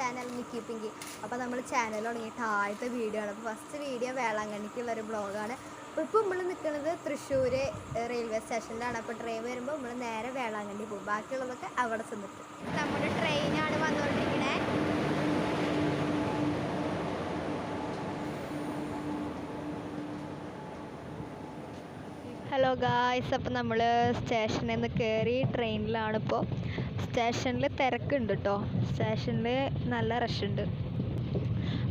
channel keeping. Now, we channel is a video. First video is a vlog. Now, we are Thrissur railway station. We are train. We are Velankanni. Hello guys, അപ്പോൾ നമ്മൾ സ്റ്റേഷനിൽ നിന്ന് കയറി ട്രെയിനിലാണ് ഇപ്പോൾ. സ്റ്റേഷനിൽ തിരക്കുണ്ട് കേട്ടോ. സ്റ്റേഷനിൽ നല്ല റഷ് ഉണ്ട്.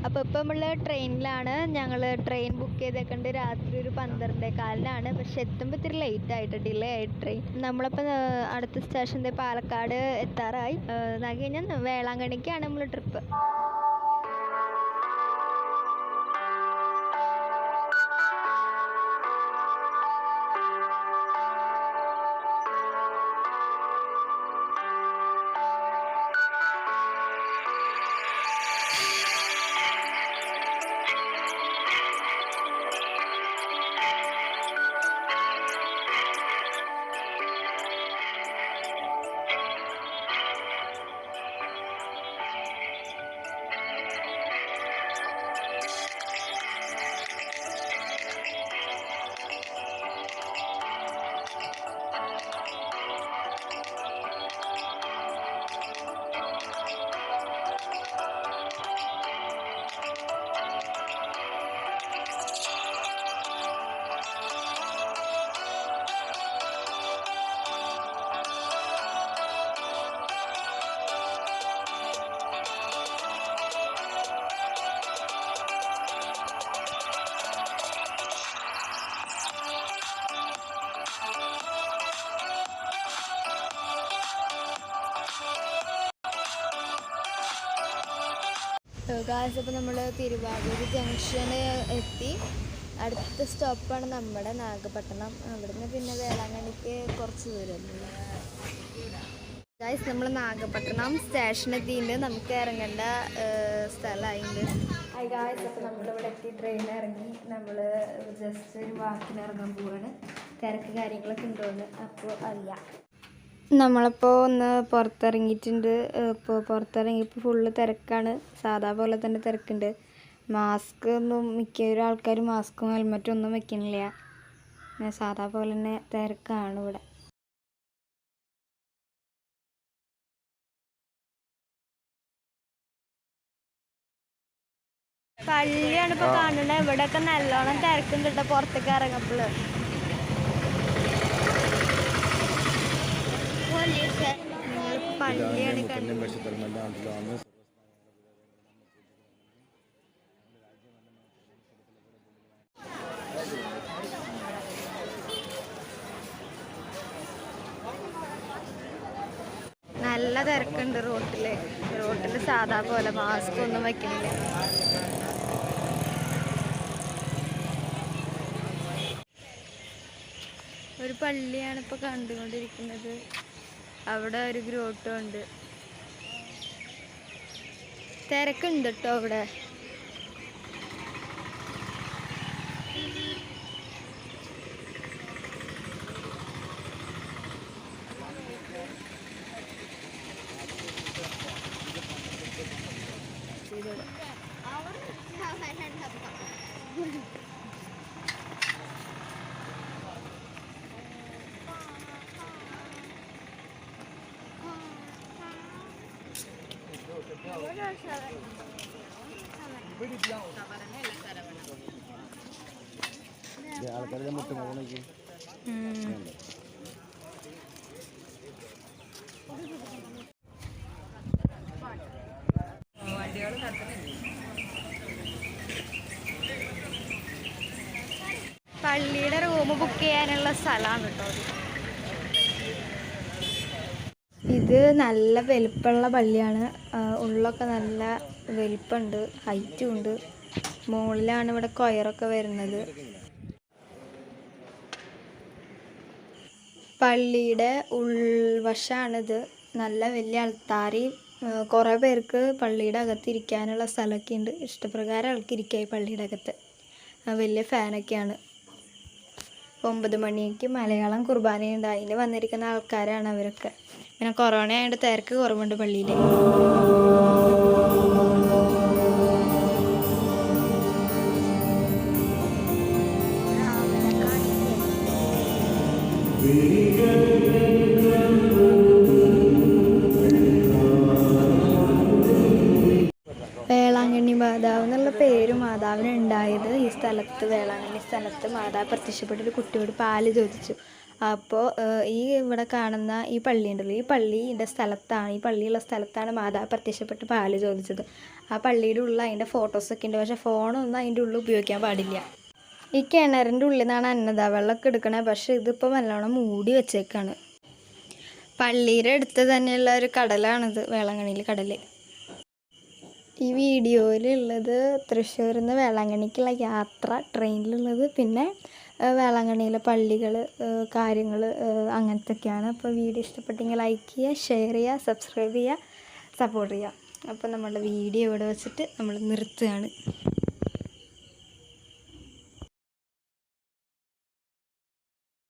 അപ്പോൾ ഇപ്പോൾ നമ്മൾ ട്രെയിനിലാണ്. ഞങ്ങൾ ട്രെയിൻ ബുക്ക് ചെയ്തേക്കുന്നത് രാത്രി ഒരു 12:15-നാണ്. പക്ഷെ എത്തുമ്പോൾ ഇത്തിരി ലേറ്റ് ആയിട്ട്, ഡിലേ ആയിട്ട് ട്രെയിൻ. നമ്മളിപ്പോൾ അടുത്ത സ്റ്റേഷനിൽ പാലക്കാട് എത്താറായി. അത് കഴിഞ്ഞാൽ വേളാങ്കണ്ണിക്കാണ് നമ്മൾ ട്രിപ്പ്. ഗായ്സ്, അപ്പോൾ നമ്മൾ തിരുവാതിര ജംഗ്ഷന് എത്തി. അടുത്ത സ്റ്റോപ്പാണ് നമ്മുടെ നാഗപട്ടണം. അവിടുന്ന് പിന്നെ വേളാങ്കണ്ണിക്ക് കുറച്ച് ദൂരമൊന്നുമില്ല. ഗായ്സ്, നമ്മൾ നാഗപട്ടണം സ്റ്റേഷനെത്തിയിട്ട് നമുക്ക് ഇറങ്ങേണ്ട സ്ഥലമായിട്ടുണ്ട്. ഹായ് ഗായ്സ്, അപ്പോൾ നമ്മളിവിടെ എത്തി, ട്രെയിനിൽ ഇറങ്ങി. നമ്മൾ ജസ്റ്റ് ഒരു വാക്കിന് ഇറങ്ങാൻ പോവാണ്. തിരക്ക് കാര്യങ്ങളൊക്കെ ഉണ്ടോയെന്ന് അപ്പോൾ അറിയാം. നമ്മളിപ്പോൾ ഒന്ന് പുറത്തിറങ്ങിയിട്ടുണ്ട്. ഇപ്പോൾ പുറത്തിറങ്ങിയപ്പോൾ ഫുള്ള് തിരക്കാണ്. സാധാ പോലെ തന്നെ തിരക്കുണ്ട്. മാസ്ക് ഒന്നും മിക്കവരും ആൾക്കാർ മാസ്കും ഹെൽമറ്റും ഒന്നും വെക്കണില്ല. സാധാ പോലെ തന്നെ തിരക്കാണ് ഇവിടെ. പള്ളിയാണ് ഇപ്പോൾ കാണുന്നത്. ഇവിടെയൊക്കെ നല്ലോണം തിരക്കുണ്ട് കേട്ടോ പുറത്തേക്ക് ഇറങ്ങപ്പോൾ. പള്ളിയാണ് കണ്ടത്. നല്ല തിരക്കുണ്ട് റോട്ടിൽ സാധാ പോലെ മാസ്ക് ഒന്നും വെക്കണില്ല. ഒരു പള്ളിയാണ് ഇപ്പോൾ കണ്ടുകൊണ്ടിരിക്കുന്നത്. അവിടെ ഒരു ഗ്രോട്ടോ ഉണ്ട്. തിരക്കുണ്ട് കേട്ടോ അവിടെ. ആൾക്കാരുടെ മുട്ട പോകുന്നേക്ക് പള്ളിയുടെ റൂം ബുക്ക് ചെയ്യാനുള്ള സ്ഥലമാണ് കേട്ടോ. ഇത് നല്ല വലിപ്പമുള്ള പള്ളിയാണ്. ഉള്ളൊക്കെ നല്ല വലിപ്പമുണ്ട്, ഹൈറ്റും ഉണ്ട്. മുകളിലാണ് ഇവിടെ കൊയറൊക്കെ വരുന്നത്. പള്ളിയുടെ ഉൾവശമാണിത്. നല്ല വലിയ അൾത്താരി. കുറേ പേർക്ക് പള്ളിയുടെ അകത്ത് ഇരിക്കാനുള്ള സ്ഥലമൊക്കെ ഉണ്ട്. ഇഷ്ടപ്രകാരം ആൾക്ക് ഇരിക്കാം ഈ പള്ളിയുടെ അകത്ത്. വലിയ ഫാനൊക്കെയാണ്. 9 മണിക്ക് മലയാളം കുർബാനയുണ്ട്. അതിന് വന്നിരിക്കുന്ന ആൾക്കാരാണ് അവരൊക്കെ. പിന്നെ കൊറോണ ആയതുകൊണ്ട് തിരക്ക് കുറവുണ്ട് പള്ളിയിൽ. വേളാങ്കണ്ണി മാതാവ് എന്നുള്ള പേര് മാതാവിന് ഉണ്ടായത് ഈ സ്ഥലത്ത്, വേളാങ്കണ്ണി സ്ഥലത്ത് മാതാവ് പ്രത്യക്ഷപ്പെട്ടൊരു കുട്ടിയോട് പാല് ചോദിച്ചു. അപ്പോൾ ഈ ഇവിടെ കാണുന്ന ഈ പള്ളി ഉണ്ടല്ലോ, ഈ പള്ളിയുടെ സ്ഥലത്താണ്, ഈ പള്ളിയുള്ള സ്ഥലത്താണ് മാതാവ് പ്രത്യക്ഷപ്പെട്ട് പാല് ചോദിച്ചത്. ആ പള്ളിയുടെ ഉള്ളിൽ അതിൻ്റെ ഫോട്ടോസൊക്കെ ഉണ്ട്. പക്ഷേ ഫോണൊന്നും അതിൻ്റെ ഉള്ളിൽ ഉപയോഗിക്കാൻ പാടില്ല. ഈ കിണറിൻ്റെ ഉള്ളിൽ നിന്നാണ് അന്നദാ വെള്ളമൊക്കെ എടുക്കണേ. പക്ഷേ ഇതിപ്പോൾ നല്ലോണം മൂടി വെച്ചേക്കാണ്. പള്ളിയുടെ അടുത്ത് തന്നെയുള്ള ഒരു കടലാണിത്, വേളാങ്കണ്ണിയിലെ കടൽ. ഈ വീഡിയോയിലുള്ളത് തൃശ്ശൂരിൽ നിന്ന് വേളാങ്കണ്ണിക്കുള്ള യാത്ര ട്രെയിനിലുള്ളത്, പിന്നെ വേളാങ്കണ്ണിയിലെ പള്ളികൾ, കാര്യങ്ങൾ, അങ്ങനത്തെയൊക്കെയാണ്. അപ്പോൾ വീഡിയോ ഇഷ്ടപ്പെട്ടെങ്കിൽ ലൈക്ക് ചെയ്യുക, ഷെയർ ചെയ്യുക, സബ്സ്ക്രൈബ് ചെയ്യുക, സപ്പോർട്ട് ചെയ്യുക. അപ്പോൾ നമ്മളുടെ വീഡിയോ ഇവിടെ വെച്ചിട്ട് നമ്മൾ നിർത്തുകയാണ്.